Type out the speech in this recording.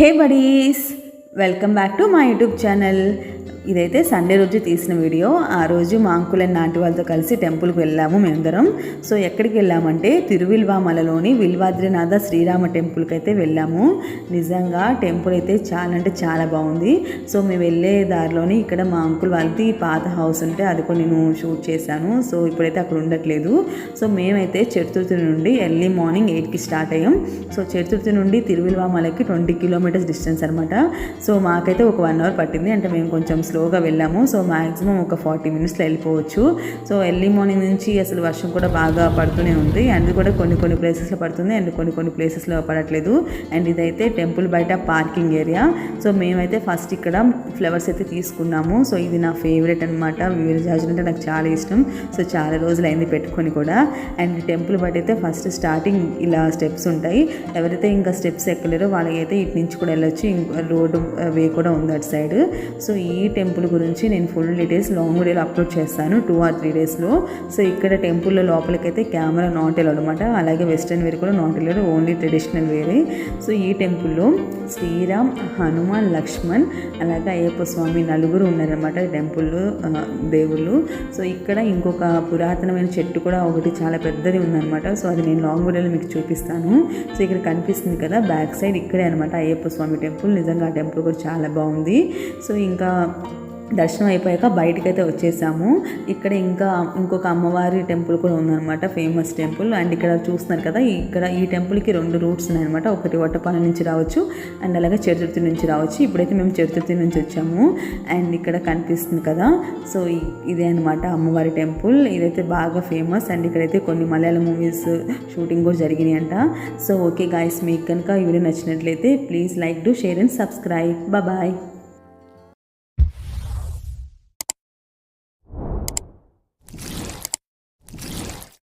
Hey buddies, welcome back to my YouTube channel. ఇదైతే Sunday రోజు తీసిన వీడియో. ఆ రోజు మా అంకుల్ అండ్ ఆంటీ వాళ్ళతో కలిసి టెంపుల్కి వెళ్ళాము మేమందరం. సో ఎక్కడికి వెళ్ళామంటే తిరువిల్వామలలోని విల్వాద్రినాథ శ్రీరామ టెంపుల్కి అయితే వెళ్ళాము. నిజంగా టెంపుల్ అయితే చాలా అంటే చాలా బాగుంది. సో మేము వెళ్ళే దారిలోని ఇక్కడ మా అంకుల్ వాళ్ళది పాత హౌస్ ఉంటే అది కూడా నేను షూట్ చేశాను. సో ఇప్పుడైతే అక్కడ ఉండట్లేదు. సో మేమైతే చతుర్థి నుండి ఎర్లీ మార్నింగ్ 8కి స్టార్ట్ అయ్యాం. సో చతుర్థి నుండి తిరువిల్వామలకి 20 కిలోమీటర్స్ డిస్టెన్స్ అనమాట. సో మాకైతే ఒక 1 అవర్ పట్టింది. అంటే మేము కొంచెం స్లోగా వెళ్ళాము. సో మ్యాక్సిమం ఒక 40 మినిట్స్లో వెళ్ళిపోవచ్చు. సో ఎర్లీ మార్నింగ్ నుంచి అసలు వర్షం కూడా బాగా పడుతూనే ఉంది. అండ్ కూడా కొన్ని ప్లేసెస్లో పడుతుంది అండ్ కొన్ని ప్లేసెస్లో పడట్లేదు. అండ్ ఇదైతే టెంపుల్ బయట పార్కింగ్ ఏరియా. సో మేమైతే ఫస్ట్ ఇక్కడ ఫ్లవర్స్ అయితే తీసుకున్నాము. సో ఇది నా ఫేవరెట్ అనమాట. విరజాజులు అంటే నాకు చాలా ఇష్టం. సో చాలా రోజులు అయింది పెట్టుకొని కూడా. అండ్ టెంపుల్ బయట అయితే ఫస్ట్ స్టార్టింగ్ ఇలా స్టెప్స్ ఉంటాయి. ఎవరైతే ఇంకా స్టెప్స్ ఎక్కలేరో వాళ్ళకైతే ఇటు నుంచి కూడా వెళ్ళొచ్చు. ఇంకా రోడ్డు వే కూడా ఉంది అటు సైడ్. సో ఈ టెంపుల్ గురించి నేను ఫుల్ డీటెయిల్స్ లాంగ్ వీడియోలో అప్లోడ్ చేస్తాను 2 or 3 డేస్లో. సో ఇక్కడ టెంపుల్లో లోపలికైతే కెమెరా నాట్ అలౌడ్ అనమాట. అలాగే వెస్ట్రన్ వేర్ కూడా నాట్ అలౌడ్, ఓన్లీ ట్రెడిషనల్ వేరే. సో ఈ టెంపుల్లో శ్రీరామ్, హనుమాన్, లక్ష్మణ్ అలాగే అయ్యప్ప స్వామి నలుగురు ఉన్నారనమాట టెంపుల్లో దేవుళ్ళు. సో ఇక్కడ ఇంకొక పురాతనమైన చెట్టు కూడా ఒకటి చాలా పెద్దది ఉందన్నమాట. సో అది నేను లాంగ్ వీడియోలో మీకు చూపిస్తాను. సో ఇక్కడ కనిపిస్తుంది కదా బ్యాక్ సైడ్, ఇక్కడే అనమాట అయ్యప్ప స్వామి టెంపుల్. నిజంగా ఆ టెంపుల్ కూడా చాలా బాగుంది. సో ఇంకా దర్శనం అయిపోయాక బయటకైతే వచ్చేసాము. ఇక్కడ ఇంకొక అమ్మవారి టెంపుల్ కూడా ఉందన్నమాట, ఫేమస్ టెంపుల్. అండ్ ఇక్కడ చూస్తున్నారు కదా, ఇక్కడ ఈ టెంపుల్కి 2 రూట్స్ ఉన్నాయన్నమాట. ఒకటి వట్టపాలెం నుంచి రావచ్చు అండ్ అలాగే చతుర్థి నుంచి రావచ్చు. ఇప్పుడైతే మేము చతుర్థి నుంచి వచ్చాము. అండ్ ఇక్కడ కనిపిస్తుంది కదా, సో ఇదే అనమాట అమ్మవారి టెంపుల్. ఇదైతే బాగా ఫేమస్. అండ్ ఇక్కడైతే కొన్ని మలయాళం మూవీస్ షూటింగ్ కూడా జరిగినాయి అంట. సో ఓకే గాయస్, మీకు కనుక ఈ వీడియో నచ్చినట్లయితే please like, do, share and subscribe. Bye.